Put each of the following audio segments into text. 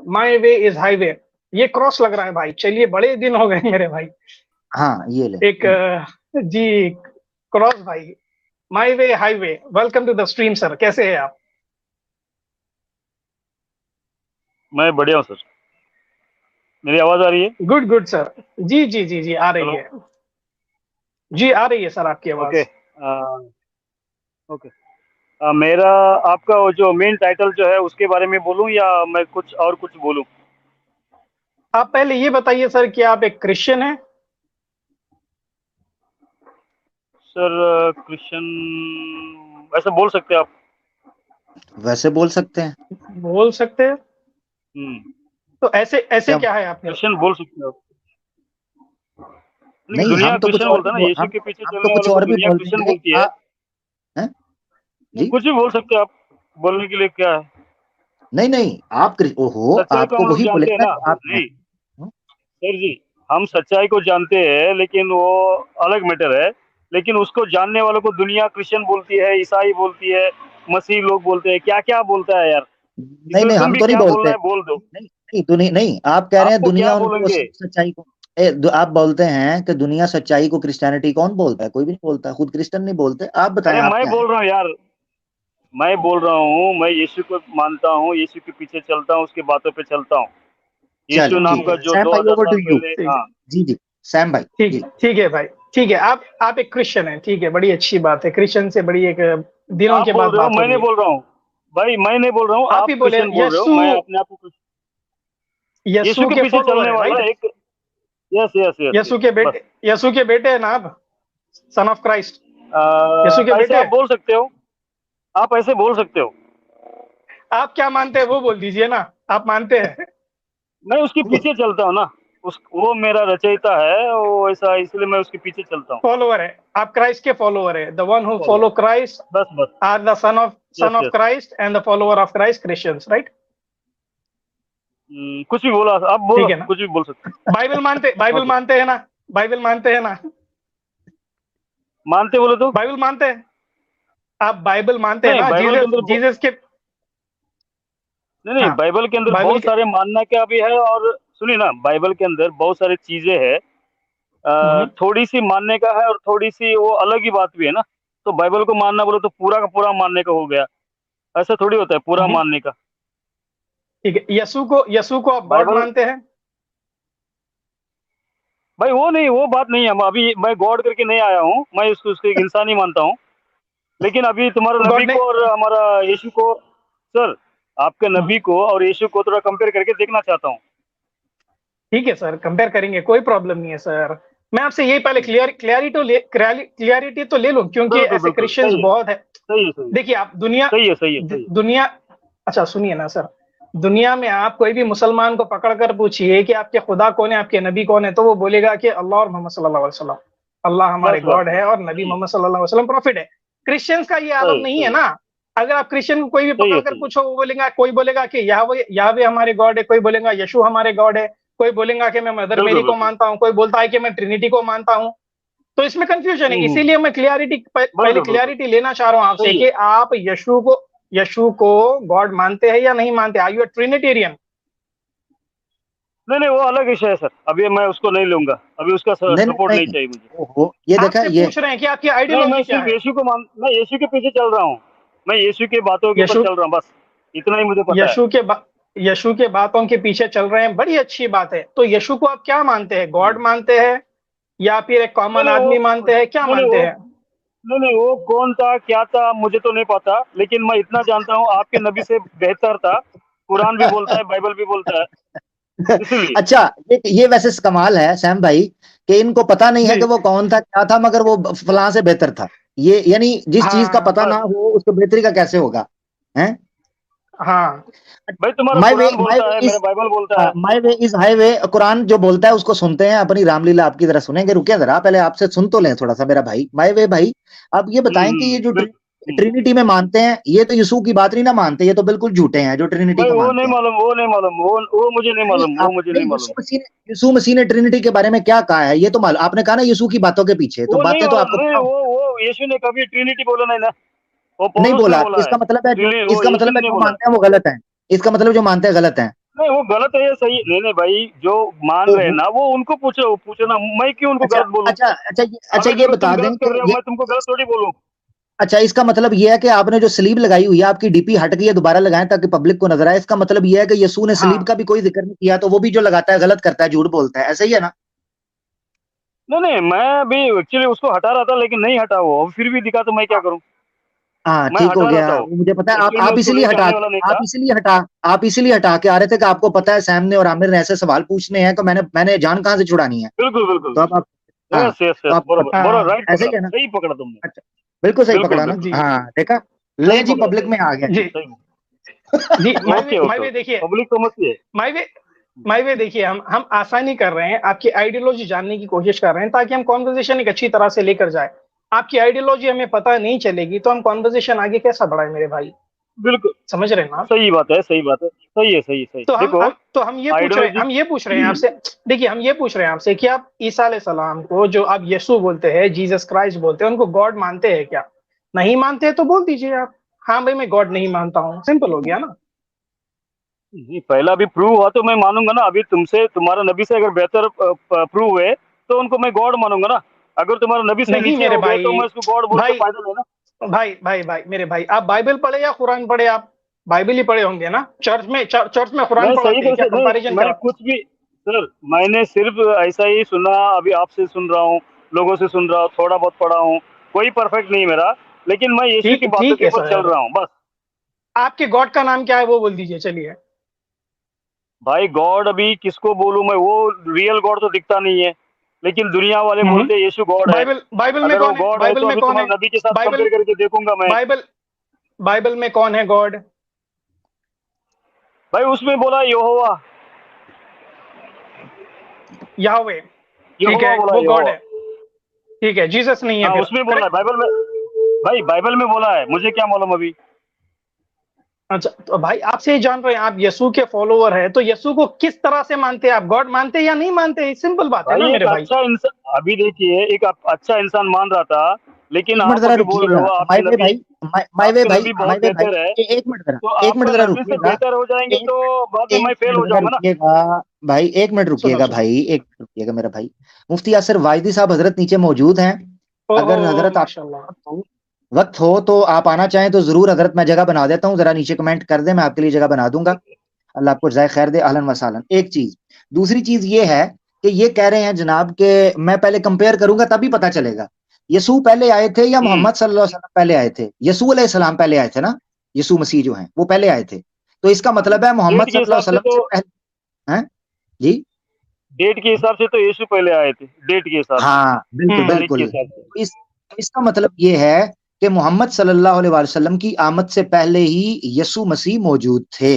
My way is highway, ये cross लग रहा है भाई। चलिए, बड़े दिन हो गए मेरे भाई। हाँ ये ले एक जी, क्रॉस भाई, my way highway. Welcome to the stream sir, कैसे हैं आप? मैं बढ़िया हूँ सर। मेरी आवाज आ रही है? Good good sir. जी जी जी जी, आ रही हेलो। है। जी आ रही है सर आपकी ओके। आवाज। ओके। मेरा आपका वो जो मेन टाइटल जो है उसके बारे में बोलूं या मैं कुछ और कुछ बोलूं? आप पहले ये बताइए सर कि आप एक क्रिश्चियन हैं? सर क्रिश्चियन ऐसा बोल सकते हैं आप। वैसे बोल सकते हैं। बोल सकते हैं। तो ऐसे ऐसे क्या क्या है आपके? क्रिश्चियन बोल सकते हो आप। लेकिन नहीं, दुनिया हम तो कुछ क्रिश्चियन और बोलता भी है ना, यीशु के पीछे हम तो चलने कुछ वालों को और भी दुनिया बोल क्रिश्चियन देंगे। बोलती है। हैं? नहीं, जी कुछ भी बोल सकते हैं आप। बोलने के लिए क्या है? नहीं नहीं, आप ओहो, सच्चाई को आपको हम लोग वही जानते हैं बोलेगा ना। जो आप हैं। नहीं सर जी, हम सच्चाई को जानते हैं लेकिन वो अलग मैटर है। लेकिन उसको जानने वालों को दुनिया क्रिश्चियन बोलती है, ईसाई बोलती है, मसीह लोग बोलते हैं, क्या क्या बोलता है यार। नहीं इसमें नहीं, तुम हम भी तो नहीं क्या बोलना बोलते। है बोल दो। नहीं नहीं, दुनिया नहीं, आप कह रहे हैं आपको क्या दुनिया उनको बोलेंगे? सच्चाई को। आप बोलते हैं कि दुनिया सच्चाई को, क्रिश्चियनिटी कौन बोलता है? कोई भी नहीं बोलता, खुद क्रिश्चियन नहीं बोलते। आप बताएं, अरे आप मैं क्या है? बोल रहा हूँ यार, मैं बोल रहा हूँ, मैं यीशु को मानता हूँ, यीशु के पीछे चलता हूँ, उसके बातों पे चलता हूँ। यीशु चलिए नाम ठीक ठीक का है, है, जो सैम भाई, 2000 ओवर टू साल यू। पहले। ठीक है, हाँ जी जी, सैम भाई ठीक जी। है, ठीक है भाई, ठीक है। आप एक क्रिश्चियन हैं, ठीक है, बड़ी अच्छी बात है। क्रिश्चियन से बड़ी एक दिनों आप के बोल बाद रहे हो, बात हो मैं रही नहीं है। बोल रहा हूँ भाई, मैं नहीं बोल रहा हूँ, आप आप ही बोले क्रिश्चियन बोल रहे हो। यस्सु, मैं अपने आप को यीशु यस्सु के के पीछे फॉलोवर चलने है, वाला राइट? एक। Yes yes yes yes, Yesu के बस। बेटे, यस्सु के बेटे हैं ना आप? सन ऑफ क्राइस्ट, यस्सु के ऐसे बेटे। आप बोल सकते हो, आप ऐसे बोल सकते हो। आप क्या मानते हैं वो बोल दीजिए ना, आप मानते हैं? मैं उसके पीछे चलता हूँ ना। उस वो मेरा रचयिता है, वो ऐसा, इसलिए मैं उसके पीछे चलता हूँ। फॉलोवर है आप, क्राइस्ट के फॉलोवर है। द वन हु बोलो। फॉलो क्राइस्ट बस बस। Are the son yes of yes. Christ and the follower of Christ Christians, right? कुछ भी बोला आप, बोलो, ठीक है ना? कुछ भी बोल सकते बाइबल ओके। मानते हैं ना? बाइबल मानते हैं ना? मानते बोले तो? बाइबल मानते हैं? आप बाइबल मानते हैं नहीं, ना? बाइबल के जीसस अंदर जीसस के। नहीं नहीं, हाँ, बाइबल के अंदर बाइबल बहुत के। सारे मानना क्या भी है। और सुनिए ना, बाइबल के अंदर बहुत सारी चीजें हैं। थोड़ी सी मानने का है और थोड़ी सी वो अलग ही बात भी है ना। तो बाइबल को मानना बोले तो पूरा का पूरा मानने का हो गया। ऐसा थोड़ी होता है पूरा मानने का। ठीक है, यीशु को आप गॉड बाइबल मानते हैं? भाई वो नहीं, वो बात नहीं है। अभी मैं गॉड करके नहीं आया हूँ, मैं उसको एक इंसान ही मानता हूँ। लेकिन अभी तुम्हारे तो नबी गॉड नहीं। को और हमारा यीशु को, सर, आपके नबी को और यीशु को थोड़ा कंपेयर करके देखना चाहता हूँ। ठीक है सर, कंपेयर करेंगे, कोई प्रॉब्लम नहीं है सर। मैं आपसे यही पहले क्लियरिटी तो ले लूं, क्योंकि बिल्कुल ऐसे बिल्कुल क्रिश्चियंस सही है, बहुत है। सही है, सही है, देखिए आप दुनिया सही है, सही है, सही है। दुनिया अच्छा सुनिए ना सर, दुनिया में आप कोई भी मुसलमान को पकड़कर पूछिए कि आपके खुदा कौन है, आपके नबी कौन है, तो वो बोलेगा कि अल्लाह और मोहम्मद सल्लल्लाहु अलैहि वसल्लम। अल्लाह हमारे बस बस गॉड बस, है और नबी सही है, मोहम्मद सल्लल्लाहु अलैहि वसल्लम प्रॉफिट है। क्रिश्चियंस का ये आदत सही है, नहीं है सही है, ना। अगर आप क्रिश्चियन को कोई भी सही है, पकड़कर सही है। पूछो, वो बोलेगा, कोई बोलेगा कि याहवे याहवे हमारे गॉड है, कोई बोलेगा यशु हमारे गॉड है, कोई बोलेगा कि मैं मदर बिल्कुल मेरी को बिल्कुल। मानता हूँ, कोई बोलता है कि मैं ट्रिनिटी को मानता हूँ। तो इसमें कंफ्यूजन है, इसीलिए मैं पहले बिल्कुल बिल्कुल, क्लियरिटी लेना चाह रहा हूं आपसे सही है। कि आप यशु को गॉड मानते हैं या नहीं मानते? Are you a Trinitarian? नहीं नहीं, वो अलग विषय है सर, अभी मैं उसको नहीं लूंगा। अभी उसका नहीं नहीं सपोर्ट नहीं नहीं, चाहिए मुझे। ओहो, ये देखा आपसे ये। पूछ रहे हैं कि आपकी नहीं, मैं आइडियोलॉजी क्या सिर्फ है। मैं यीशु के पीछे चल रहा हूँ। मैं यीशु की बातों के ऊपर यशु चल रहा हूँ, बस इतना ही मुझे पता है। यशु के बा, यशु के बातों के पीछे चल रहे हैं, बड़ी अच्छी बात है। तो यशु को आप क्या मानते हैं? गॉड मानते हैं या फिर एक नहीं कॉमन नहीं वो आदमी मानते हैं? क्या नहीं नहीं मानते वो हैं? नहीं नहीं, वो कौन था क्या था मुझे तो नहीं पता, लेकिन मैं इतना जानता हूँ आपके नबी से बेहतर था। कुरान भी बोलता है, बाइबल भी बोलता है, इसीलिए। अच्छा, ये वैसे कमाल है सैम भाई कि इनको पता नहीं है जी कि वो कौन था क्या था, मगर वो फलां से बेहतर था। ये यानी जिस चीज का हाँ, पता ना बस हो उसको बेहतरी का कैसे होगा? हैं? हाँ। भाई, तुम्हारा कुरान बोलता है, मेरा बाइबल बोलता है। माई वे इज हाईवे, कुरान जो बोलता है उसको सुनते हैं, अपनी रामलीला आपकी तरह सुनेंगे। रुकिए जरा, पहले आपसे सुन तो लें थोड़ा सा मेरा भाई। माई वे भाई, आप ये बताएं कि ये जो बिल्कुल। ट्रिनिटी में मानते हैं, ये तो यीशु की बात नहीं ना मानते, ये तो बिल्कुल झूठे हैं जो ट्रिनिटी भाई को वो मानते नहीं हैं। मालूम, वो नहीं मालूम, वो मुझे नहीं नहीं, मालूम, वो आप मुझे नहीं नहीं, मालूम। यीशु मसीह ने ट्रिनिटी के बारे में क्या कहा है ये तो मालूम। आपने कहा ना यीशु की बातों के पीछे, तो वो नहीं बातें तो मालूम, आपको नहीं, पता होंगी। वो यीशु ने कभी ट्रिनिटी बोला नहीं ना। वो नहीं पौलुस ने बोला, बोला है। इसका मतलब है जो वो इसका यीशु मतलब ने है नहीं जो बोला है। मानते हैं वो गलत है। इसका मतलब जो मानते हैं गलत है। नहीं वो गलत है या सही, नहीं नहीं भाई, जो मान रहे हैं ना वो उनको पूछो, पूछना, मैं क्यों उनको अच्छा गलत बोलूं? अच्छा अच्छा अच्छा, अगर ये देखो तुम बता दें गलत कर रहे हो, कि मैं तुमको गलत थोड़ी बोलूं। अच्छा, इसका मतलब ये है कि आपने जो स्लीव लगाई हुई है, आपकी डीपी हट गई है, दोबारा लगाएं ताकि पब्लिक को नजर आए। इसका मतलब ये है कि यीशु ने स्लीव हाँ का भी कोई जिक्र नहीं किया, तो वो भी जो लगाता है गलत करता है, झूठ बोलता है, ऐसा ही है ना? नहीं नहीं, मैं अभी एक्चुअली उसको हटा रहा था लेकिन नहीं हटा वो, अब फिर भी दिखा तो मैं क्या करूं? हाँ मैं ठीक हो हटा रहा गया, था वो, वो मुझे पता है। एक्चुअली मैं आप उसको इसीलिए लेके हटा आने वाला नहीं था। आप इसीलिए हटा के आ रहे थे कि आपको पता है सैम ने और आमिर ने ऐसे सवाल पूछने हैं, तो मैंने जान कहाँ से छुड़ानी है। बिल्कुल बिल्कुल। तो अब आप, हाँ, यस यस तो यस, आप बरोबर बरोबर, हाँ राइट ऐसे पकड़ा, ही है ना? सही पकड़ा तुमने। अच्छा, बिल्कुल सही बिल्कुल पकड़ा ना? बिल्कुल, जी हाँ देखा, सही ले जी, पकड़ा, पब्लिक सही में आ गया। जी सही। जी। Okay okay my way okay, देखिए, पब्लिक समझती है। माई वे देखिए, हम आसानी कर रहे हैं, आपकी आइडियोलॉजी जानने की कोशिश कर रहे हैं ताकि हम कॉन्वर्जेशन एक अच्छी तरह से लेकर जाए। आपकी आइडियोलॉजी हमें पता नहीं चलेगी तो हम कॉन्वर्जेशन आगे कैसा बढ़ाए मेरे भाई? बिल्कुल समझ रहे हैं ना आप? सही बात है, सही बात है, सही है, सही सही। तो देखो हम ये पूछ रहे हैं, आइडियोलॉजी, आपसे। देखिए, हम ये पूछ रहे हैं आपसे कि आप ईसा अलैहिस्सलाम को, जो आप यीशु बोलते हैं, जीसस क्राइस्ट बोलते हैं, उनको गॉड मानते हैं क्या? नहीं मानते हैं तो बोल दीजिए आप, हाँ भाई मैं गॉड नहीं मानता हूँ, सिंपल हो गया ना। जी पहला अभी प्रूव हुआ तो मैं मानूंगा ना, अभी तुमसे तुम्हारा नबी से अगर बेहतर प्रूव हुए तो उनको मैं गॉड मानूंगा ना। अगर तुम्हारा नबी से नहीं नीचे मेरे हो गए तो भाई, मैं उसको गॉड बोल के भाई फायदा नहीं ना। भाई मेरे भाई, आप बाइबल पढ़े या कुरान पढ़े? आप बाइबल ही पढ़े होंगे ना, चर्च में कुरान मैं सही पढ़ाते हैं तरह क्या? से नहीं, कंपैरिजन मैं करा? कुछ भी सर, मैंने सिर्फ ऐसा ही सुना, अभी आपसे सुन रहा हूँ, लोगों से सुन रहा हूँ, थोड़ा बहुत पढ़ा हूँ, कोई परफेक्ट नहीं मेरा, लेकिन मैं यीशु की ठीक बातों ठीक के है ऊपर चल सर। रहा हूँ बस। आपके गॉड का नाम क्या है वो बोल दीजिए, चलिए। भाई गॉड अभी किसको बोलूं मैं, वो रियल गॉड तो दिखता नहीं है, लेकिन दुनिया वाले बोलते हैं यीशु गॉड है। बाइबल में अगर वो कौन है? गॉड है बाइबल तो में अभी कौन है? तुम्हारे नबी के साथ बाइबल कंपेयर करके देखूंगा मैं। बाइबल बाइबल में कौन है गॉड? भाई उसमें बोला यहोवा, याहवे। ठीक यहोवा है, बोला, वो गॉड यहोवा। है। ठीक है, जीसस नहीं है हाँ फिर, उसमें बोला है करेक्ट? बाइबल में, भाई बाइबल में बोला है, मुझे क्या मालूम अभी। अच्छा, तो भाई आपसे ही जान रहे हैं, आप यीशु के फॉलोवर हैं, तो यीशु को किस तरह से मानते हैं आप? गॉड मानते हैं या नहीं मानते? सिंपल बात है ना भाई एक मेरे भाई। अच्छा इंसान, अभी देखिए एक अच्छा इंसान मान रहा था, लेकिन एक मिनट आप जरा अभी बोल रहे रुकिएगा, हो माय वे भाई, आपके नबी बहुत माय वे भाई, बेहतर है, एक मिनट जरा, तो एक मिनट आपका जरा नबी से रुकिएगा, बेहतर हो जाएंगे एक तो बाद में एक मैं फेल मिनट हो जरा जाऊंगा ना। रुकिएगा भाई, एक मिनट सुनो रुकिएगा सुनो। भाई, एक मिनट रुकिएगा मेरा भाई। मुफ्ती यासिर वाइदी साहब हजरत नीचे मौजूद हैं। ओहो, अगर हजरत आप माशाल्लाह। वक्त हो तो आप आना चाहें तो जरूर हजरत, मैं जगह बना देता हूँ, जरा नीचे कमेंट कर दे, मैं आपके लिए जगह बना दूंगा। अल्लाह आपको जाए खैर दे, अहलन वसालन। एक चीज, दूसरी चीज ये है कि ये कह रहे हैं जनाब के मैं पहले कंपेयर करूंगा तभी पता चलेगा यसू पहले आए थे या हम्म। मोहम्मद सल्लल्लाहु अलैहि वसल्लम पहले आए थे। यसू अलैहि सलाम पहले आए थे ना, यसू मसीह जो हैं वो पहले आए थे, तो इसका मतलब है मोहम्मद डेट के सल्लल्लाहु हिसाब अलैहि से वसल्लम तो, से पहले हैं जी। डेट के हिसाब से तो यीशु पहले आए थे, डेट के हिसाब से, हाँ बिल्कुल तारीख के बिल्कुल, हिसाब से। तो इसका मतलब ये है कि मोहम्मद सल्लल्लाहु अलैहि वसल्लम की आमद से पहले ही यसू मसीह मौजूद थे।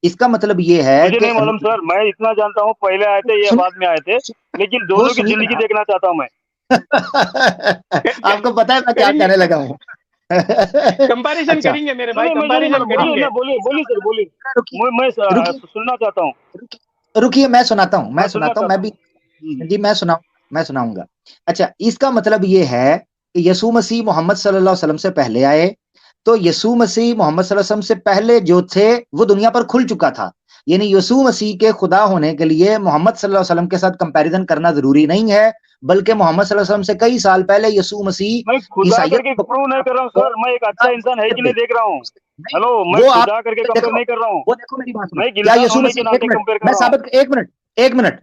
इसका मतलब ये है मुझे कि नहीं मालूम सर, मैं इतना जानता हूँ पहले आए थे या सुन, बाद में आए थे, लेकिन वो दोनों की सुनिए जिंदगी ना। देखना चाहता हूँ मैं। आपको पता है मैं क्या करेंगे, कहने लगा हूँ। कंपैरिजन अच्छा, करेंगे मेरे भाई, नहीं मुझे नहीं कंपैरिजन मालूम, बोलिए करेंगे। ना, बोलिए बोलिए सर बोलिए, रुकिए मैं रुकिए सुनना चाहता हूँ, रुकिए, मैं सुनाता हूँ, मैं सुनना मैं चाहता भी, हूँ। हम्म। जी मैं सुनाऊंगा। अच्छा, इसका मतलब ये है कि यसू मसीह मोहम्मद सल्लल्लाहु अलैहि वसल्लम से पहले आए, तो यसू मसीह मोहम्मद सल्लल्लाहु अलैहि वसल्लम से पहले जो थे वो दुनिया पर खुल चुका था। यानी यसू मसीह के खुदा होने के लिए मोहम्मद सल्लल्लाहु अलैहि वसल्लम के साथ कंपैरिजन करना जरूरी नहीं है, बल्कि मोहम्मद सल्लल्लाहु अलैहि वसल्लम से कई साल पहले यसू मसीह मैं खुदा ईसाइयत करके को प्रूव नहीं कर रहा हूँ सर, मैं एक अच्छा इंसान है कि नहीं देख रहा हूँ। नहीं, हेलो, मैं वो आप खुदा करके कंपेयर देखो, नहीं कर रहा हूँ, वो देखो मेरी बात सुनो, मैं एक क्या इंसान यीशु होने के मसीह, एक नाते मिनट कंपेयर कर मैं रहा हूँ। साबित, एक मिनट,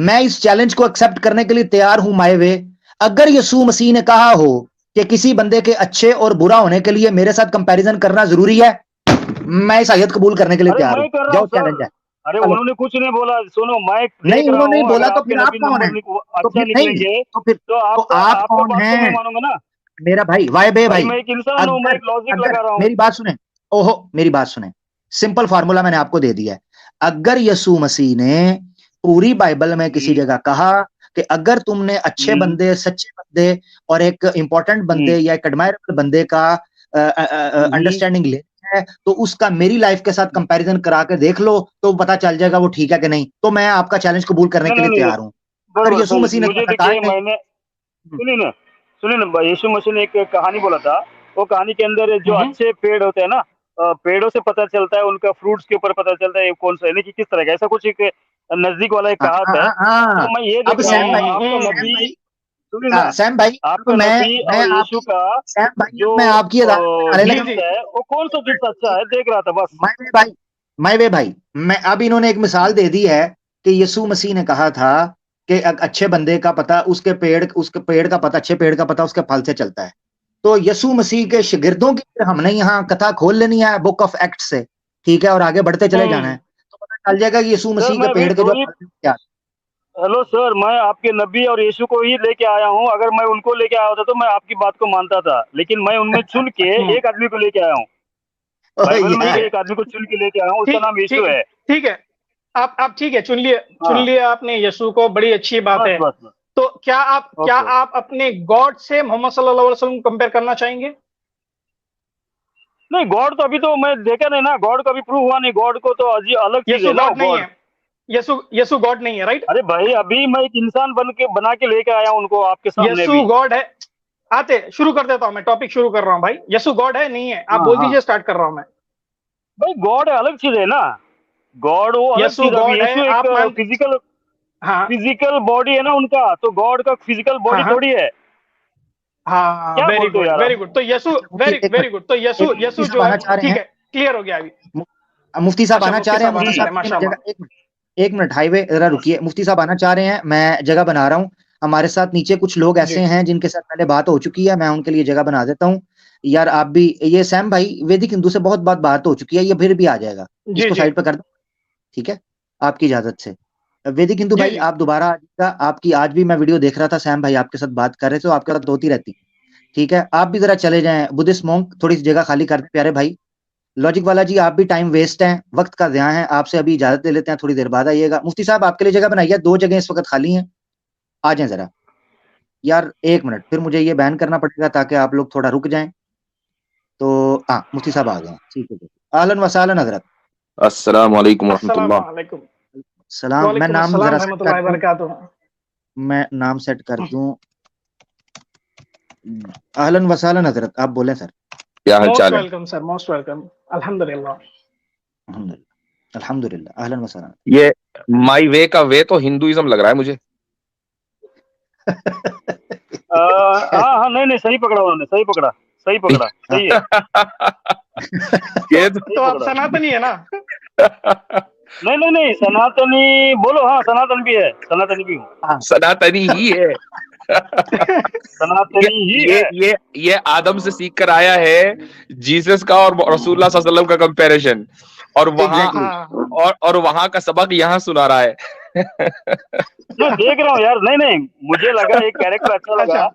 मैं इस चैलेंज को एक्सेप्ट करने के लिए तैयार हूं माय वे। अगर यीशु मसीह ने कहा हो कि किसी बंदे के अच्छे और बुरा होने के लिए मेरे साथ कंपैरिजन करना जरूरी है, मैं इस आयत कबूल करने के लिए अरे तैयार हूं। मैं कर रहा जाओ, हूँ सर, चैलेंज है। अरे चलो, उन्होंने कुछ नहीं बोला, सुनो मैं देख नहीं रहा उन्होंने नहीं हूँ, बोला अगर तो आपके फिर आप नबी कौन है? नंबर तो अच्छा फिर नहीं, निकलेंगे तो तो आप आपका कौन बात तो मैं हैं? मानूंगा ना। मेरा भाई वाई बे भाई भाई, मैं एक इंसान हूँ, मैं अगर एक लॉजिक अगर लगा रहा हूँ। मेरी बात सुने, ओहो मेरी बात सुने, सिंपल फार्मूला मैंने आपको दे दिया है। अगर यीशु मसीह ने पूरी बाइबल में किसी हम्म। जगह कहा कि अगर तुमने अच्छे हम्म। बंदे, सच्चे बंदे और एक इंपॉर्टेंट हम्म। बंदे या एक एडमायरेबल बंदे का हम्म। अंडरस्टैंडिंग ले है, तो उसका मेरी लाइफ के साथ कंपैरिजन करा के देख लो, तो पता चल जाएगा वो ठीक है कि नहीं। तो मैं आपका चैलेंज कबूल करने नहीं के नहीं लिए नहीं, तैयार हूं। अगर बरोबर यीशु सही, मसीह ने मुझे कहा देखिए, है, मैंने सुनिए ना, यीशु मसीह ने एक कहानी बोला था, वो कहानी के अंदर जो हम्म, अच्छे पेड़ होते हैं ना, पेड़ों से पता चलता है, उनका फ्रूट्स के ऊपर पता चलता है ये कौन सा है, यानी कि किस तरह का, ऐसा कुछ एक नजदीक वाला एक कहावत है। तो मैं ये अब देख रहा सैम हूँ भाई, आपका सैम नबी, भाई, सुनिए ना, सैम भाई, अब आपका नबी मैं और यीशु आपकी, का सैम भाई, जो अब मैं आपकी अदालत में आने जी लगा। जी जीसस है वो कौन सा जीसस अच्छा है, देख रहा था बस। मैं भाई, मैं भाई, मैं अब इन्होंने एक मिसाल दे दी है कि यीशु मसीह ने कहा था कि अच्छे बंदे का पता उसके पेड़ का पता, अच्छे पेड़ का पता उसके फल से चलता है। तो यीशु मसीह के शागिर्दों की फिर हमने यहाँ कथा खोल लेनी है बुक ऑफ एक्ट से, ठीक है, और आगे बढ़ते चले जाना है, तो पता चल जाएगा कि यीशु सर मसीह के मैं अभी पेड़ के जो थोड़ी, फल हैं, क्या। हेलो सर, मैं आपके नबी और यीशु को ही लेके आया हूँ। अगर मैं उनको लेके आया होता तो मैं आपकी बात को मानता था, लेकिन मैं उनमें चुन के एक आदमी को लेके आया हूँ। ओ बाइबल में यार, एक आदमी को चुन के लेके आया हूँ, उसका ठीक नाम यीशु ठीक है। ठीक है। आप ठीक है, चुन हाँ, लिया आपने यीशु को, बड़ी अच्छी बात बस है। बस बस। तो क्या ओके। आप अपने गॉड से मोहम्मद सल्लल्लाहु अलैहि वसल्लम कंपेयर करना चाहेंगे? नहीं, गॉड तो अभी तो मैं देखा नहीं ना, गॉड का भी प्रूव हुआ नहीं, गॉड को तो अजी अलग चीज यीशु है ना गॉड नहीं गॉड। है, यीशु गॉड नहीं है, राइट? अरे भाई, अभी मैं एक इंसान बना के लेके आया हूँ उनको आपके सामने यीशु भी। गॉड है। आते शुरू कर देता हूं, मैं टॉपिक शुरू कर रहा हूं भाई। यीशु गॉड है नहीं है, आप हाँ बोल हाँ, दीजिए, स्टार्ट कर रहा हूं मैं। भाई गॉड अलग चीज है ना, गॉड वो अलग यीशु चीज है। अभी गॉड है, यीशु एक आप मानते? फिजिकल हाँ फिजिकल बॉडी है ना उनका, तो गॉड का फिजिकल हाँ बॉडी हाँ थोड़ी है। हाँ, क्या वेरी बोलते हो गुड यार वेरी आप? गुड। तो यीशु, अच्छा, मुफ्ती वेरी एक वेरी मिनट, गुड। तो एक यीशु मुफ्ती यीशु साहब जो है, आना चाह रहे ठीक हैं, है, क्लियर हो गया अभी। मुफ्ती साहब अच्छा, आना चाह मुफ्ती रहे हैं, साहब मुफ्ती आना चाह साहब रहे हैं, एक मिनट माशाल्लाह। जगह, एक मिनट हाईवे जरा रुकिए, मुफ्ती साहब आना चाह रहे हैं, मैं जगह बना रहा हूँ। हमारे साथ नीचे कुछ लोग ऐसे जी हैं जिनके साथ पहले बात हो चुकी है, मैं उनके लिए जगह बना देता हूँ। यार आप भी, ये सैम भाई, वैदिक हिंदू से बहुत बात हो चुकी है, ये फिर भी आ जाएगा, जी इसको जी साइड पे कर दो, ठीक है, आपकी इजाजत से। वैदिक हिंदू जी भाई, जी। आप दोबारा आ जाइएगा, आपकी आज भी मैं वीडियो देख रहा था, सैम भाई आपके साथ बात कर रहे थे, तो आपके साथ होती रहती, ठीक है, आप भी जरा चले जाएं, बुद्धिस्ट मॉन्क थोड़ी सी जगह खाली कर दें प्यारे भाई। लॉजिक वाला जी, आप भी टाइम वेस्ट है, वक्त का ध्यान है, आपसे अभी इजाजत ले लेते हैं, थोड़ी देर बाद आइएगा। मुफ्ती साहब आपके लिए जगह बनाइए, 2 जगह इस वक्त खाली हैं, आ जाएं जरा। यार 1 मिनट, फिर मुझे ये बैन करना पड़ेगा ताकि आप लोग थोड़ा रुक जाएं। तो हाँ, मुफ्ती साहब आ गए हैं, ठीक है, अहलन व सहलन हजरत। अस्सलाम वालेकुम अस्सलाम रहमतुल्लाह। वालेकुम। सलाम, मैं वालेकुम नाम अस्सलाम जरा सेट कर रहमतुल्लाहि व दूं, बरकातुहू। मैं नाम सेट कर दूं। अहलन व सहलन हजरत, आप बोलें सर। क्या हाल मोस्ट चाल है? Welcome sir, most welcome. अल्हम्दुलिल्लाह। अल्हम्दुलिल्लाह, अल्हम्दुलिल्लाह, अहलन व सहलन। ये माई वे का वे तो हिंदुइज्म लग रहा है मुझे। हाँ हाँ, नहीं नहीं, सही पकड़ा उन्होंने, सही पकड़ा, सही पकड़ा, सही है, ये तो सही तो आप पकड़ा। सनातनी है ना? नहीं नहीं नहीं, सनातनी बोलो, हाँ सनातन भी है, सनातनी भी हूँ, सनातनी ही है। ये सनातनी ही ये है। ये ये आदम से सीख कर आया है, जीसस का और रसूलुल्लाह सल्लल्लाहु अलैहि वसल्लम का कंपैरिजन, और वहां एग्जैक्टली, हाँ और वहां का सबक यहाँ सुना रहा है। मैं देख रहा हूँ यार, नहीं नहीं, मुझे लगा एक कैरेक्टर अच्छा अच्छा। लगा।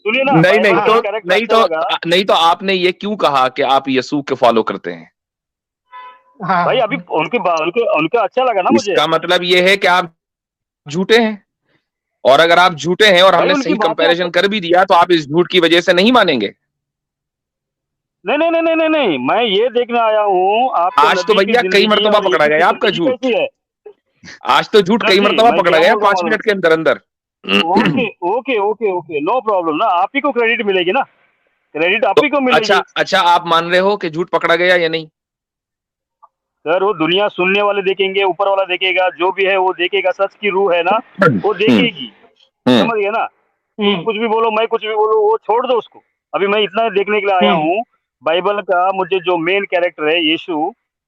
सुनिए ना, नहीं नहीं बाइबल हाँ का तो एक हाँ कैरेक्टर नहीं अच्छा तो लगा। नहीं तो आपने ये क्यों कहा कि आप यीशु के फॉलो करते हैं? भाई हाँ। अभी उनके उनका अच्छा लगा ना मुझे। इसका मतलब ये है कि आप झूठे हैं, और अगर आप झूठे हैं और भाई हमने उनकी सही बातें अच्छा, कंपैरिजन कर भी दिया तो आप इस झूठ की वजह से नहीं मानेंगे। नहीं नहीं नहीं नहीं नहीं नहीं, मैं ये देखने आया हूँ आपके आज तो नबी की भैया कई जिंदगी मर्तबा और पकड़ा यीशु की गया आपका जिंदगी झूठ। कैसी है। आज तो झूठ सर कई जी मर्तबा मैं पकड़ा क्या गया बोल रहा 5 हूँ, मिनट के अंदर अंदर। Okay okay okay okay, no problem ना, आप ही को क्रेडिट मिलेगी ना, क्रेडिट आप तो ही को अच्छा मिलेगी। अच्छा, आप मान रहे हो कि झूठ पकड़ा गया या नहीं? सर वो दुनिया सुनने वाले देखेंगे, ऊपर वाला देखेगा, जो भी है वो देखेगा, सच की रूह है ना, वो हम्म देखेगी, हम्म समझ गए ना। तुम हम्म कुछ भी बोलो, मैं कुछ भी बोलूं, वो छोड़ दो उसको। अभी मैं इतना देखने के लिए आया हम्म। हूँ, बाइबल का मुझे जो मेन कैरेक्टर है यीशु,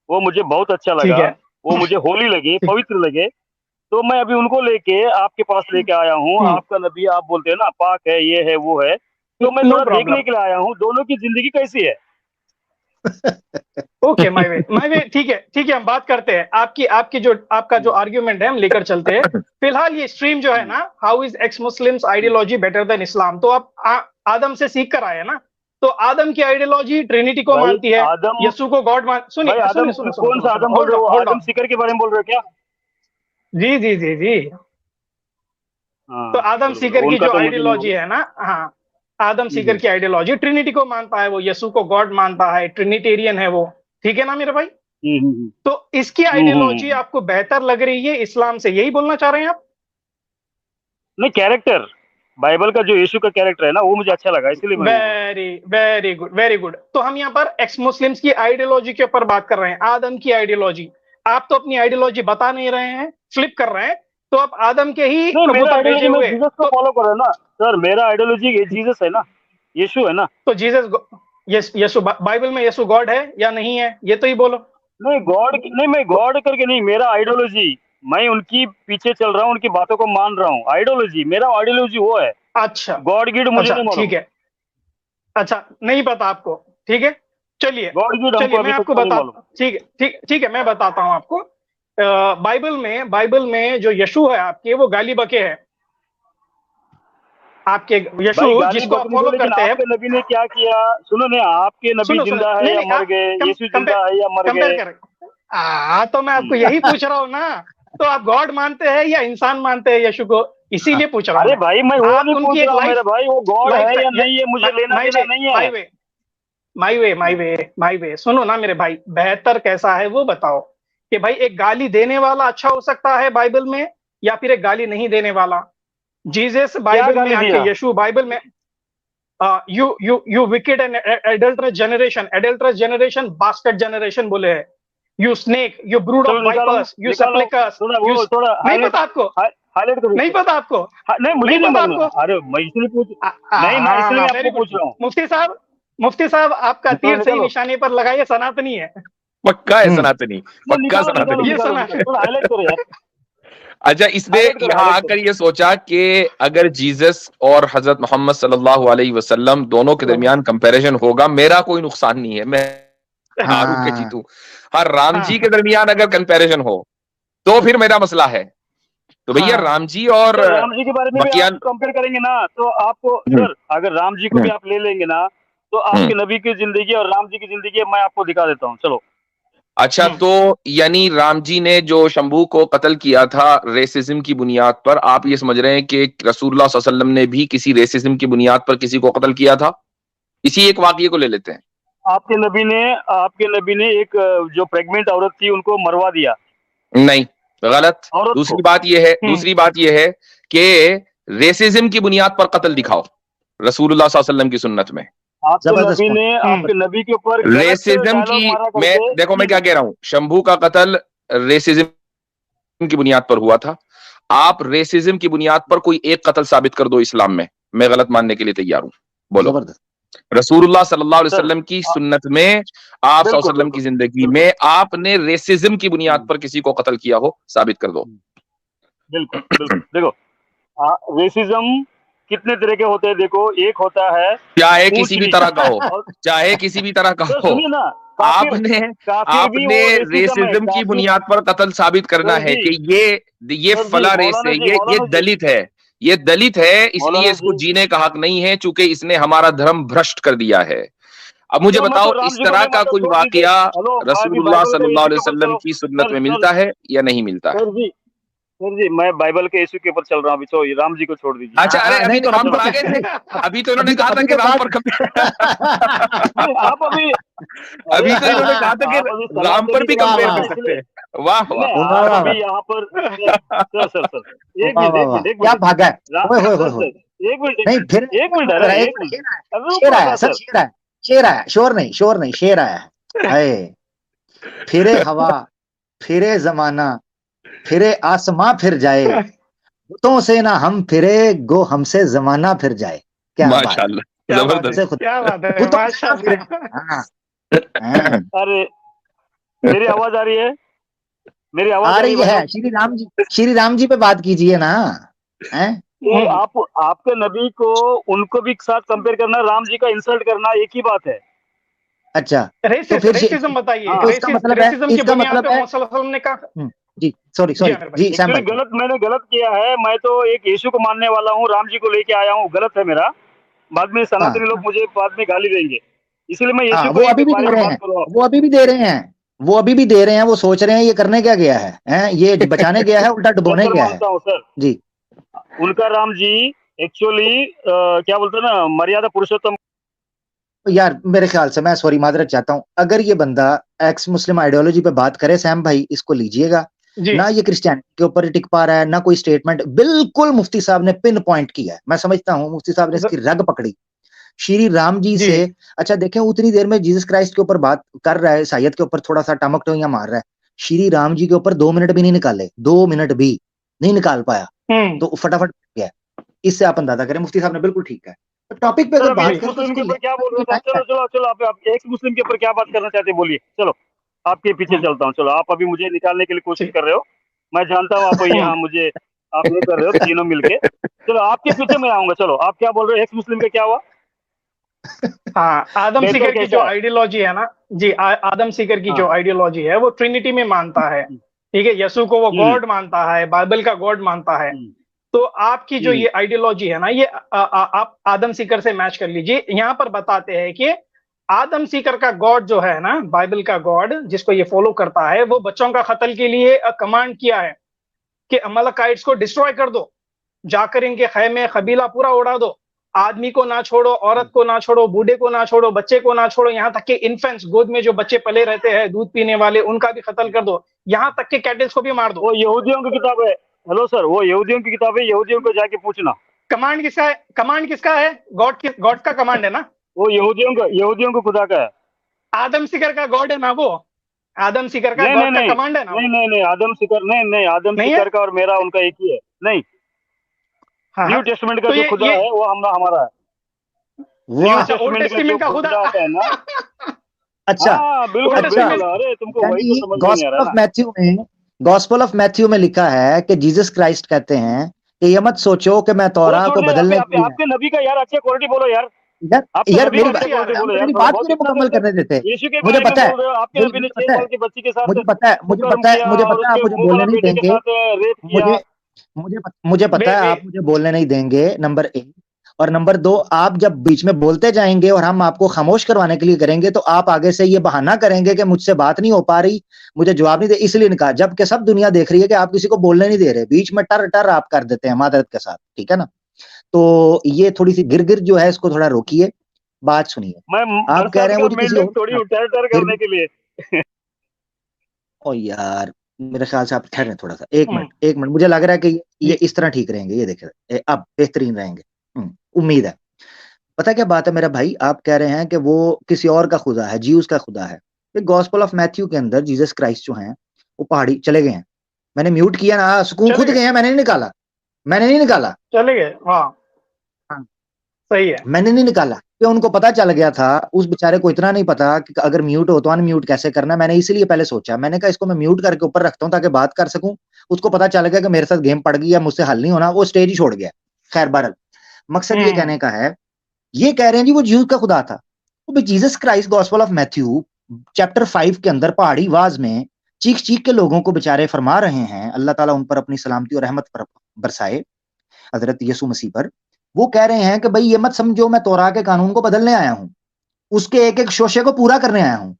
वो मुझे बहुत अच्छा ठीक लगा, है। वो मुझे होली लगे, ठीक। पवित्र लगे। तो मैं अभी उनको लेके आपके पास लेके आया हूँ। आपका नबी, आप बोलते हैं ना पाक है, ये है वो है, तो मैं नो थोड़ा देखने प्रॉब्लम। के लिए आया हूँ दोनों की जिंदगी कैसी है। ओके, माय वे, ठीक है, हम बात करते हैं। आपका जो आर्ग्यूमेंट है, हम लेकर चलते हैं। फिलहाल ये स्ट्रीम जो है ना, how is ex Muslims ideology better than Islam, तो आप आदम से सीख कर आए हैं ना। तो आदम की आइडियोलॉजी ट्रिनिटी को भाई मानती है, आदम, यीशु को गॉड मान, भाई सुनिए आदम सुनिए सुनिए कौन सा सुनिए, आदम बोल होल्ड रहे ऑन हो, होल्ड आदम ऑन। सीकर के बारे में बोल रहे हो क्या? जी जी जी जी। तो हाँ आदम बोलो सीकर बोलो, की उनका जो तो मुझे नहीं आइडियोलॉजी मालूम। है ना, हाँ, आदम सीकर हम्म, की आइडियोलॉजी ट्रिनिटी को मानता है, वो यीशु को गॉड मानता है, ट्रिनिटेरियन है वो। ठीक है ना मेरे भाई? हम्म, हम्म, तो इसकी हम्म, आइडियोलॉजी आपको बेहतर लग रही है इस्लाम से, यही बोलना चाह रहे हैं आप? नहीं कैरेक्टर, बाइबल का जो यीशु का कैरेक्टर है ना वो मुझे अच्छा लगा, इसलिए मैं वेरी गुड, वेरी गुड। तो हम यहाँ पर एक्स मुस्लिम्स की आइडियोलॉजी के ऊपर बात कर रहे हैं, आदम की आइडियोलॉजी। आप तो अपनी आइडियोलॉजी बता नहीं रहे हैं, फ्लिप कर रहे हैं। तो आप आदम के ही नहीं, मेरा कबूतर भेजे आइडियोलॉजी मैं हुए, जीसस को फॉलो कर रहा हूं ना सर, मेरा आइडियोलॉजी जीसस है ना, यीशु है ना। तो जीसस यीशु बाइबल में यीशु गॉड है या नहीं है, ये तो ही बोलो। नहीं गॉड नहीं, मैं गॉड करके नहीं, मेरा आइडियोलॉजी, मैं उनकी पीछे चल रहा हूँ, उनकी बातों को मान रहा हूँ। आइडियोलॉजी, मेरा आइडियोलॉजी वो है। अच्छा, गॉड गिड मुझे अच्छा, नहीं मालूम। ठीक है। अच्छा, नहीं पता आपको, ठीक है, चलिए गॉड गिड हमको चलिए, अभी मैं तक आपको नहीं बता, मालूम। ठीक है, ठीक है, मैं बताता हूं आपको। बाइबल में जो यीशु है आपके, वो गाली बके है आपके। यीशु भाई गाली जिसको आप बकनी दो, फॉलो लेकिन करते हैं, आपके नबी ने क्या किया? सुनो ना, आपके नबी सुनो, जिंदा है नहीं या नहीं, मर गए? यीशु जिंदा है या मर कंपेयर गए? कर, तो मैं आपको यही पूछ रहा हूँ ना। तो आप गॉड मानते हैं या इंसान मानते हैं यीशु को, इसीलिए पूछ रहा हूँ अरे मैं। भाई, मैं वो आप नहीं उनकी पूछ एक रहा हूँ मेरे भाई, वो गॉड है या नहीं है, मुझे लेना देना नहीं है। माई वे, सुनो ना मेरे भाई, बेहतर कैसा है वो बताओ। कि भाई एक गाली देने वाला अच्छा हो सकता है बाइबल में, या फिर एक गाली नहीं देने वाला। जीसस क्या बाइबल में गाली आके, दिया? यीशु बाइबल में, you wicked and adulterous generation, bastard generation बोले है। You snake, you brood of चलो निकालो, वाइपर्स, यू निकालो सेप्लिकस, थोड़ा, वो थोड़ा नहीं पता आपको, हाईलाइट करो नहीं उसको। पता आपको, नहीं, मुझे नहीं नहीं पता मालूम। आपको। अरे मैं इसलिए पूछ, नहीं ना, इसलिए मैं वेरी आपको गुड। पूछ रहा हूँ। मुफ्ती साहब आपका निकालो तीर सही निकालो, निशाने पर लगाइए, सनातनी है। पक्का है सनातनी, पक्का निकालो निकालो सनातनी। ये निकालो सना निकालो, थोड़ा हाईलाइट करो यार, अच्छा, इसने हाईलाइट करो, यहाँ हाईलाइट आकर करो। ये सोचा कि अगर जीसस और हजरत मोहम्मद सल्लल्लाहु अलैहि वसल्लम दोनों के दरमियान कंपैरिजन होगा, मेरा कोई नुकसान नहीं है, मैं हारू के हाँ जीतूं। हाँ, राम जी हाँ, के दरमियान अगर कंपैरिजन हो तो फिर मेरा मसला है। तो भैया हाँ, राम जी और सर राम जी के बारे में भी आप बकियाल। कंपेयर करेंगे ना, तो आपको हम्म, सर, अगर राम जी को भी हम्म, आप ले लेंगे ना, तो हम्म। आपके नबी की जिंदगी और राम जी की जिंदगी मैं आपको दिखा देता हूँ, चलो। अच्छा, तो यानी राम जी ने जो शंभू को कत्ल किया था रेसिज्म की बुनियाद पर, आप ये समझ रहे हैं कि रसूलुल्लाह सल्लल्लाहु अलैहि वसल्लम ने भी किसी रेसिज्म की बुनियाद पर किसी को कत्ल किया था? इसी एक वाकये को ले लेते हैं। आपके नबी ने एक जो प्रेग्नेंट औरत थी उनको मरवा दिया, नहीं, गलत। औरत को। दूसरी बात यह है कि रेसिज्म की बुनियाद पर कत्ल दिखाओ रसूलुल्लाह सल्लल्लाहु अलैहि वसल्लम की सुन्नत में। जबरदस्त point। आपके नबी के ऊपर गलत रेसिज्म डायलॉग की, मारा मैं करके। देखो मैं क्या कह रहा हूं, शंभू का कत्ल रेसिज्म की बुनियाद पर हुआ था। आप रेसिज्म की बुनियाद पर कोई एक कत्ल साबित कर दो इस्लाम में, मैं गलत मानने के लिए तैयार हूं। बोलो। जबरदस्त। रसूलुल्लाह सल्लल्लाहु अलैहि सर वसल्लम की सुन्नत में, आप सल्लल्लाहु अलैहि बिल्कुल वसल्लम की बिल्कुल जिंदगी बिल्कुल में आपने रेसिज्म की बुनियाद पर किसी को कत्ल किया हो, साबित कर दो। बिल्कुल बिल्कुल। देखो, रेसिज्म कितने तरह के होते हैं, देखो, एक होता है चाहे ऊंच किसी भी नीच, तरह का हो, और चाहे किसी भी तरह का सर हो, सुनिए ना, काफिर आपने काफिर भी आपने वो रेसिज्म है, रेसिज्म की काफिर। बुनियाद पर कत्ल साबित करना सर है जी, कि ये सर जी, फला रेस है, ये मौलाना जी, दलित है, ये दलित है, इसलिए मौलाना इसको जी, जीने का हक नहीं है, चूंकि इसने हमारा धर्म भ्रष्ट कर दिया है। अब मुझे तो मैं बताओ, तो राम इस जी को तरह नहीं का मानता, कोई छोड़ दीजिए। वाकया हेलो, अभी रसूलुल्लाह बाइबल के सल्लल्लाहु इशू अलैहि के ऊपर वसल्लम चलो। की सुन्नत सर में सर मिलता है या नहीं मिलता है? सर जी, सर जी, मैं बाइबल के इशू के ऊपर चल रहा हूँ अभी, तो राम जी को छोड़ दीजिए। अच्छा, अरे अभी नहीं तो नहीं, राम पर आ गए थे, अभी तो इन्होंने कहा था अभी कि तो राम बात पर नहीं, आप अभी, अरे अभी तो इन्होंने कहा था कि आप अभी राम पर भी सनातनी वाह कंपेयर वाह कर इसलिए, सकते हैं। वाह नहीं वाह। नहीं, वाह आप वाह अभी वाह यहाँ पर सर एक वाह मिनट वाह एक वाह, मिनट एक क्या मिनट भागा है। रा- ओए होए होए सर होए। सर एक मिनट नहीं फिर एक मिनट, अरे एक एक मिनट, मिनट, अरे शेर रुको आया ना सर, सर। शेर आया, शोर नहीं, शेर आया है। हाय, फिरे हवा, फिरे जमाना, फिरे आसमां फिर जाए, बुतों से ना हम फिरे, गो हमसे जमाना फिर जाए। क्या बात है। माशाल्लाह, क्या बात है, से जबरदस्त। खुद क्या बात है, बुतों से ना फिरे। माशाल्लाह। हाँ हाँ, अरे मेरी आवाज आ रही है, मेरी आवाज आ आ रही है रही भाई है। लोग? श्री राम जी पे बात कीजिए ना। हैं? तो आप आपके नबी को उनको भी साथ कंपेयर करना, राम जी का इंसल्ट करना, एक ही बात है। अच्छा, तो फिर रेसिज्म बताइए, हाँ, तो इसका मतलब है, रेसिज्म की इसका बुनियाद मतलब पे है। मोहम्मद सल्लल्लाहु अलैहि वसल्लम ने कहा। जी सॉरी जी सॉरी आमिर भाई, जी, सैम एक्चुअली भाई। मैंने गलत किया है, मैं तो एक यीशु को मानने वाला हूँ, राम जी को लेके आया हूँ, गलत है मेरा। बाद में हाँ सनातनी लोग मुझे बाद में गाली देंगे, इसलिए मैं हाँ, यीशु को वो ही अभी भी बारे दे में रहे बात हैं, कर रहा हूँ। वो अभी भी दे रहे हैं, वो अभी भी दे रहे हैं। वो सोच रहे हैं ये करने क्या गया है, ये बचाने गया है, उल्टा डुबोने सर गया है। मानता हूँ सर, जी, उनका राम जी एक्चुअली क्या बोलते हैं ना, मर्यादा पुरुषोत्तम। तो यार मेरे ख्याल से, मैं सॉरी माजरत चाहता हूँ, अगर ये बंदा एक्स मुस्लिम आइडियोलॉजी पे बात करे, सैम भाई इसको लीजिएगा। जी ना ये क्रिश्चियनिटी के ऊपर टिक पा रहा है, ना कोई स्टेटमेंट। बिल्कुल मुफ्ती साहब ने पिन पॉइंट किया है। मैं समझता हूँ मुफ्ती साहब ने इसकी रग पकड़ी श्री राम जी जी से। अच्छा देखें, उतनी देर में जीसस क्राइस्ट के ऊपर बात कर रहा है, ईसाइयत के ऊपर थोड़ा सा टमक टोइयां मार रहा है, श्री राम जी के ऊपर 2 मिनट भी नहीं निकाले, 2 मिनट भी नहीं निकाल पाया, तो फटाफट गया। इससे आप अंदाजा करें, मुफ्ती साहब ने बिल्कुल ठीक है। तो टॉपिक पे सर अगर अभी बात एक करें तो मुस्लिम के इसको ऊपर क्या बोल रहे थे आप? चलो चलो चलो, आप एक मुस्लिम के ऊपर क्या बात करना चाहते हैं, बोलिए। चलो आपके पीछे चलता हूँ। चलो आप अभी मुझे निकालने के लिए कोशिश कर रहे हो, मैं जानता हूँ आप यहाँ मुझे आप ये कर रहे हो तीनों मिलके। चलो आपके पीछे मैं आऊंगा। चलो आप क्या बोल रहे हो, एक्स मुस्लिम का क्या हुआ? हाँ, आदम बेहतर सीकर की कैसा जो है? आइडियोलॉजी है ना जी, आदम सीकर की हाँ। जो आइडियोलॉजी है वो ट्रिनिटी में मानता है, ठीक है। यसु को वो गॉड मानता है, बाइबल का गॉड मानता है। तो आपकी जो ये आइडियोलॉजी है ना, ये आप आदम सीकर से मैच कर लीजिए। यहाँ पर बताते हैं कि आदम सीकर का गॉड जो है ना, बाइबल का गॉड जिसको ये फॉलो करता है, वो बच्चों का कत्ल के लिए कमांड किया है कि अमलकाइट्स को डिस्ट्रॉय कर दो, जाकर इनके खैमे कबीला पूरा उड़ा दो, आदमी को ना छोड़ो, औरत को ना छोड़ो, बूढ़े को ना छोड़ो, बच्चे को ना छोड़ो, यहाँ तक कि इन्फेंट्स, गोद में जो बच्चे पले रहते हैं दूध पीने वाले, उनका भी कत्ल कर दो, यहाँ तक कि कैटल्स को भी मार दो। वो यहूदियों की किताब है। हेलो सर, वो यहूदियों की किताब है, यहूदियों को जाके पूछना। कमांड किसका है? कमांड किसका है? गॉड का कमांड है ना। वो यहूदियों को खुदा का है। आदम सीकर का गॉड है ना वो, आदम सीकर का नहीं गॉड नहीं का कमांड है ना। नहीं नहीं नहीं, आदम सीकर नहीं, आदम नहीं सीकर है? का और मेरा उनका एक ही है। नहीं, हाँ न्यू टेस्टमेंट का तो जो खुदा है वो हमारा है। न्यू अच्छा, ओल्ड टेस्टमेंट का टेस्टामेंट का जो खुदा। खुदा होता है ना। अच्छा हाँ बिल्कुल ओल्ड अच्छा, बिल्कुल। टेस्टामेंट अरे तुमको वही तो समझ में नहीं आ गॉस्पेल रहा ऑफ ना। मैथ्यू में, गॉस्पेल ऑफ मैथ्यू में लिखा है कि जीसस क्राइस्ट कहते हैं कि ये मत सोचो कि मैं अरे तौरा छोड़ को दे, बदलने के लिए। आपके नबी का यार अच्छे क्वालिटी बोलो यार। यार आपके यार नबी का मेरी अच्छे बात, क्वालिटी बोलो यार। मेरी बात बहुत मुझे इतना मुकम्मल करने देते। यीशु के मुझे बारे में पता है, बोल रहे हो। आपके नबी ने 6 पता है, साल की बच्ची के साथ मुझे पता है, मुझे कुकर्म पता है, किया मुझे और पता है, आप उसके मुझे बोलने मुहर्रम नहीं बेटे के देंगे। साथ रेप किया। मुझे मुझे पता वे है वे आप मुझे बोलने नहीं देंगे, नंबर 1। और नंबर 2, आप जब बीच में बोलते जाएंगे और हम आपको खामोश करवाने के लिए करेंगे तो आप आगे से ये बहाना करेंगे कि मुझसे बात नहीं हो पा रही, मुझे जवाब नहीं दे, इसलिए निकाह। जबकि सब दुनिया देख रही है कि आप किसी को बोलने नहीं दे रहे, बीच में टर टर आप कर देते हैं मादरत के साथ, ठीक है ना। तो ये थोड़ी सी गिर जो है इसको थोड़ा रोकिए, बात सुनिए। मैं आप कह बरसात रहे हैं का मुझे किसी मेंढक और थोड़ी का उठा टर करने के लिए। ओ यार, मेरे ख्याल से आप ठहरें थोड़ा सा, एक मिनट, मुझे लग रहा है कि ये इस तरह ठीक रहेंगे, ये देखें अब बेहतरीन रहेंगे, उम्मीद है। पता क्या बात है मेरा भाई, आप कह रहे हैं कि वो किसी और का खुदा है, जीउस का खुदा है। गॉस्पेल ऑफ मैथ्यू के अंदर जीसस क्राइस्ट जो हैं वो पहाड़ी चले गए हैं। मैंने म्यूट किया ना, सुकून खुद गए हैं, मैंने नहीं निकाला। चले गए। हाँ हाँ, सही है। मैंने नहीं निकाला कि उनको पता चल गया था। उस बेचारे को इतना नहीं पता कि अगर म्यूट हो तो अनम्यूट कैसे करना। मैंने इसीलिए पहले सोचा, मैंने कहा इसको मैं म्यूट करके ऊपर रखता हूँ ताकि बात कर सकूं। उसको पता चल गया कि मेरे साथ गेम पड़ गई या मुझसे हल नहीं होना, वो स्टेज ही छोड़ गया। खैर बहरहाल, मकसद ये कहने का है, ये कह रहे हैं जी वो जीसस का खुदा था। तो Jesus Christ gospel of Matthew chapter 5 के अंदर पहाड़ी आवाज में चीख चीख के लोगों को बेचारे फरमा रहे हैं, अल्लाह ताला उन पर अपनी सलामती और रहमत पर बरसाए, हजरत यीशु मसीह पर। वो कह रहे हैं कि भाई ये मत समझो मैं तौरा के कानून को बदलने आया हूं, उसके एक एक शोशे को पूरा करने आया हूं।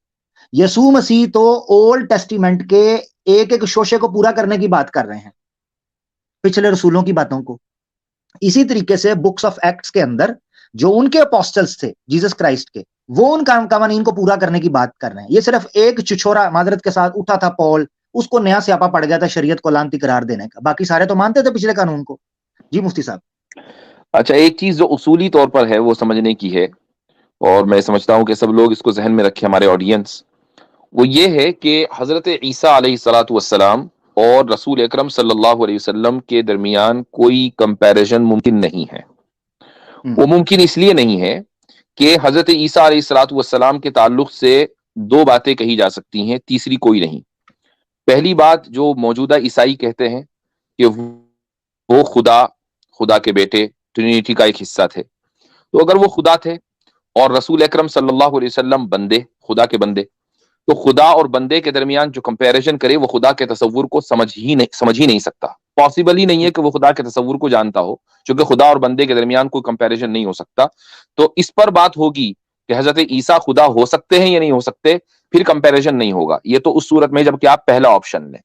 यीशु मसीह तो ओल्ड टेस्टिमेंट के एक एक शोशे को पूरा करने की बात कर रहे हैं, पिछले रसूलों की बातों को। इसी तरीके से बुक्स ऑफ एक्ट्स के अंदर जो उनके अपोस्टल्स थे जीसस क्राइस्ट के, वो उन कवानीन को पूरा करने की बात कर रहे हैं। ये सिर्फ एक छिछोरा मादरत के साथ उठा था पॉल, उसको नया स्यापा पड़ गया था शरीयत को लानती करार देने का, बाकी सारे तो मानते थे पिछले कानून को। जी मुफ्ती साहब। अच्छा, एक चीज जो उसूली तौर पर है वो समझने की है, और मैं समझता हूं कि सब लोग इसको जहन में रखें, हमारे ऑडियंस, वो ये है कि हजरत ईसा अलैहिस्सलातु वस्सलाम और रसूल अकरम सल्लल्लाहु अलैहि वसल्लम के दरमियान कोई कंपैरिजन मुमकिन नहीं है। वो मुमकिन इसलिए नहीं है कि हजरत ईसा अलैहिस्सलातु वस्सलाम के ताल्लुक से 2 बातें कही जा सकती हैं, तीसरी कोई नहीं। पहली बात, जो मौजूदा ईसाई कहते हैं कि वो खुदा के बेटे, ट्रिनिटी का एक हिस्सा थे, तो अगर वो खुदा थे और रसूल अकरम सल्लल्लाहु अलैहि वसल्लम बंदे, खुदा के बंदे, तो खुदा और बंदे के दरमियान जो कंपैरिजन करे वो खुदा के तसव्वुर को समझ ही नहीं सकता। पॉसिबल ही नहीं है कि वो खुदा के तसव्वुर को जानता हो, क्योंकि खुदा और बंदे के दरमियान कोई कंपैरिजन नहीं हो सकता। तो इस पर बात होगी कि हजरत ईसा खुदा हो सकते हैं या नहीं हो सकते, फिर कंपैरिजन नहीं होगा। ये तो उस सूरत में जबकि आप पहला ऑप्शन लें।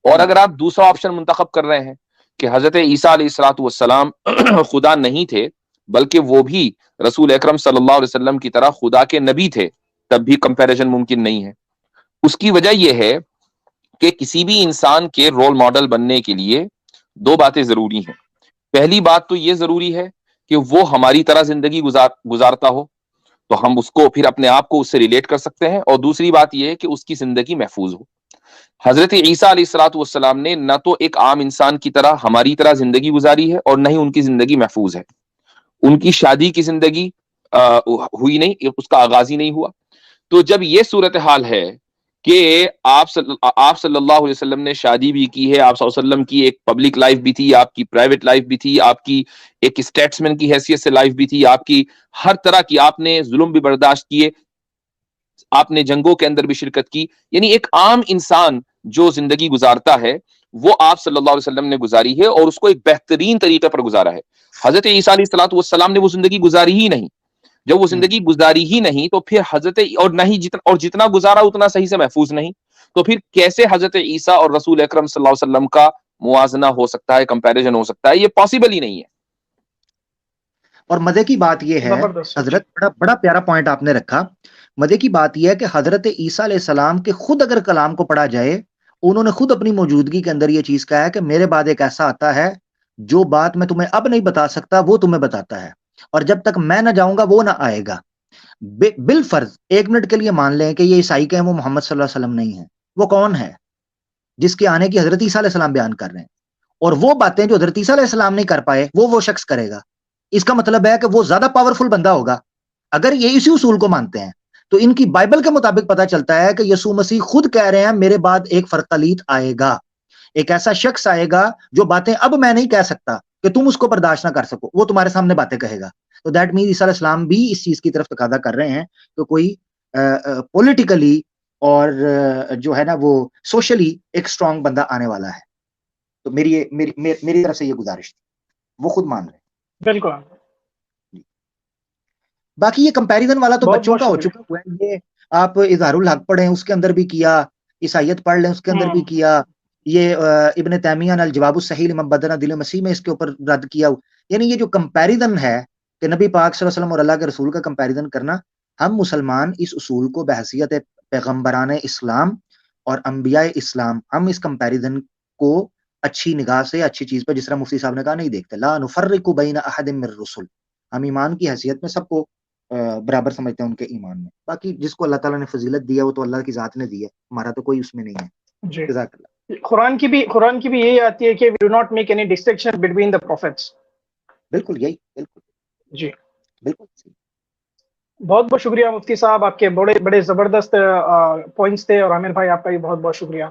और अगर आप दूसरा ऑप्शन मुंतखब कर रहे हैं कि हजरत ईसा अलैहिस्सलातु वस्सलाम खुदा नहीं थे, बल्कि वो भी रसूल अकरम सल्लल्लाहु अलैहि वसल्लम की तरह खुदा के नबी थे, तब भी कंपैरिजन मुमकिन नहीं है। उसकी वजह यह है कि किसी भी इंसान के रोल मॉडल बनने के लिए दो बातें जरूरी हैं। पहली बात तो ये जरूरी है कि वो हमारी तरह जिंदगी गुजारता हो, तो हम उसको फिर अपने आप को उससे रिलेट कर सकते हैं। और दूसरी बात यह है कि उसकी जिंदगी महफूज हो। हजरत ईसा अलैहिस्सलाम ने न तो एक आम इंसान की तरह हमारी तरह जिंदगी गुजारी है और न ही उनकी जिंदगी महफूज है। उनकी शादी की जिंदगी हुई नहीं, उसका आगाज ही नहीं हुआ। तो जब ये सूरत हाल है कि आप सल्लल्लाहु अलैहि वसल्लम ने शादी भी की है, आप सल्लल्लाहु अलैहि वसल्लम की एक पब्लिक लाइफ भी थी, आपकी प्राइवेट लाइफ भी थी, आपकी एक स्टेट्समैन की हैसियत से लाइफ भी थी, आपकी हर तरह की, आपने जुल्म भी बर्दाश्त किए, आपने जंगों के अंदर भी शिरकत की। यानी एक आम इंसान जो जिंदगी गुजारता है वो आप सल्लल्लाहु अलैहि वसल्लम ने गुजारी है और उसको एक बेहतरीन तरीके पर गुजारा है। हजरत ईसा अलैहिस्सलाम ने वो जिंदगी गुजारी ही नहीं। जब वो जिंदगी गुजारी ही नहीं तो फिर हजरत और नहीं जितना गुजारा उतना सही से महफूज नहीं, तो फिर कैसे हजरत ईसा और रसूल अकरम सल्लल्लाहु अलैहि वसल्लम का मुवाजना हो सकता है, कंपैरिजन हो सकता है? ये पॉसिबल ही नहीं है। और मजे की बात यह है हजरत, बड़ा बड़ा प्यारा पॉइंट आपने रखा। मजे की बात यह है कि हजरत ईसा अलैहिस्सलाम के खुद अगर कलाम को पढ़ा जाए, उन्होंने खुद अपनी मौजूदगी के अंदर यह चीज कहा है कि मेरे बाद एक ऐसा आता है जो बात मैं तुम्हें अब नहीं बता सकता वो तुम्हें बताता है, और जब तक मैं ना जाऊंगा वो ना आएगा। बिल फर्ज एक मिनट के लिए मान लें कि ये ईसाई के हैं, वो मोहम्मद सल्लल्लाहु अलैहि वसल्लम नहीं है, वो कौन है जिसके आने की हजरत ईसा अलैहिस्सलाम बयान कर रहे हैं, और वो बातें जो हजरत ईसा अलैहिस्सलाम नहीं कर पाए वो शख्स करेगा। इसका मतलब है कि वो ज्यादा पावरफुल बंदा होगा। अगर ये इसी उसूल को मानते हैं तो इनकी बाइबल के मुताबिक पता चलता है कि यीशु मसीह खुद कह रहे हैं मेरे बाद एक फरकलीत आएगा, एक ऐसा शख्स आएगा जो बातें अब मैं नहीं कह सकता कि तुम उसको बर्दाश्त ना कर सको, वो तुम्हारे सामने बातें कहेगा। तो दैट मीन ईसा अलैहिस्सलाम भी इस चीज की तरफ तकादा कर रहे हैं कि कोई पॉलिटिकली और जो है ना वो सोशली एक स्ट्रांग बंदा आने वाला है। तो मेरी तरफ से ये गुजारिश थी, वो खुद मान रहे हैं। बिल्कुल। बाकी ये कंपैरिजन वाला तो बच्चों का हो चुका हुआ है। ये आप इजहारुल हक पढ़ें उसके अंदर भी किया, ईसाइयत पढ़ लें उसके अंदर भी किया, ये इब्न तैमिया अल जवाबुस सही लिमन बदला दिल मसीह में इसके ऊपर रद्द किया। यानी ये जो कंपैरिजन है कि नबी पाक सल्लल्लाहु अलैहि वसल्लम और अल्लाह के रसूल का कंपैरिजन करना, हम मुसलमान इस उसूल को बहैसियत पैगम्बरान इस्लाम और अंबिया इस्लाम हम इस कंपैरिजन को अच्छी निगाह से, अच्छी चीज पर, जिस तरह मुफ्ती साहब ने कहा, नहीं देखते। ला नुफर्रिकु बैन अहदिम मिर रुसुल, हम ईमान की हैसियत में सबको बराबर समझते हैं उनके ईमान में। बाकी जिसको अल्लाह ताला ने फजीलत दिया वो तो अल्लाह की जात ने दी है, हमारा तो कोई उसमें नहीं है। जी। कुरान की भी यही आती है कि we do not make any distinction between the profits. बिल्कुल यही, बिल्कुल जी, बिल्कुल। बहुत बहुत शुक्रिया मुफ्ती साहब, आपके बड़े बड़े जबरदस्त पॉइंट्स थे, और आमिर भाई आपका भी बहुत बहुत शुक्रिया।